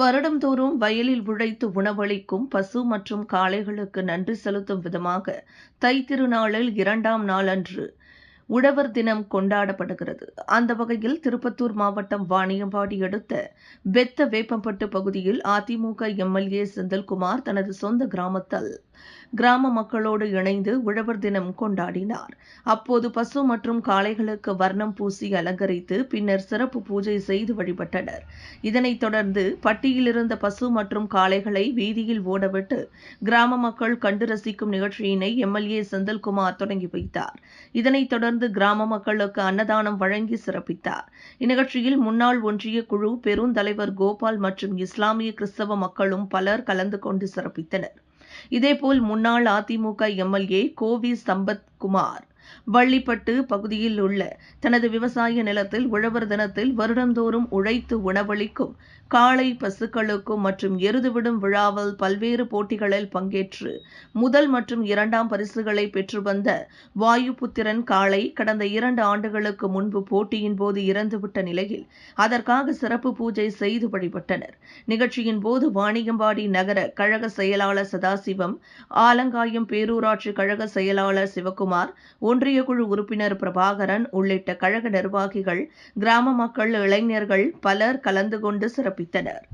வருடந்தோறும் வயலில் உழைத்து உணவளிக்கும் பசு மற்றும் காளைகளுக்கு நன்றி செலுத்தும் விதமாக தைத்திருநாளில் 2ஆம் நாள் அன்று உழவர் தினம் கொண்டாடப்படுகிறது. அந்த வகையில் திருப்பத்தூர் மாவட்டம் வாணியம்பாடி அடுத்த பெத்த வேப்பம்பட்டு பகுதியில் அதிமுக எம்எல்ஏ செந்தில்குமார் தனது சொந்த கிராமத்தில் கிராம மக்களோடு இணைந்து உழவர் தினம் கொண்டாடினார். அப்போது பசு மற்றும் காளைகளுக்கு வர்ணம் பூசி அலங்கரித்து பின்னர் சிறப்பு பூஜை செய்து வழிபட்டனர். இதனைத் தொடர்ந்து பட்டியில் இருந்த பசு மற்றும் காளைகளை வீதியில் ஓடவிட்டு கிராம மக்கள் கண்டு ரசிக்கும் நிகழ்ச்சியினை எம்எல்ஏ செந்தில்குமார் தொடங்கி வைத்தார். இதனைத் தொடர்ந்து கிராம மக்களுக்கு அன்னதானம் வழங்கி சிறப்பித்தார். இந்நிகழ்ச்சியில் முன்னாள் ஒன்றிய குழு பெருந்தலைவர் கோபால் மற்றும் இஸ்லாமிய கிறிஸ்தவ மக்களும் பலர் கலந்து கொண்டு சிறப்பித்தனர். இதேபோல் முன்னாள் அதிமுக எம்எல்ஏ கோவி சம்பத்குமார் வள்ளிப்பட்டு பகுதியில் உள்ள தனது விவசாய நிலத்தில் உழவர் தினத்தில் வருடந்தோறும் உழைத்து உணவளிக்கும் காளை பசுக்களுக்கும் மற்றும் எருதுவிடும் விழாவில் பல்வேறு போட்டிகளில் பங்கேற்று முதல் மற்றும் 2ஆம் பரிசுகளை பெற்று வந்த வாயுபுத்திரன் காளை கடந்த 2 ஆண்டுகளுக்கு முன்பு போட்டியின் போது இறந்துவிட்ட நிலையில் அதற்காக சிறப்பு பூஜை செய்து வழிபட்டனர். நிகழ்ச்சியின் போது வாணியம்பாடி நகர கழக செயலாளர் சதாசிவம், ஆலங்காயம் பேரூராட்சி கழக செயலாளர் சிவக்குமார், ஒன்றிய குழு உறுப்பினர் பிரபாகரன் உள்ளிட்ட கழக நிர்வாகிகள், கிராம மக்கள், இளைஞர்கள் பலர் கலந்து கொண்டு சிறப்பித்தனர்.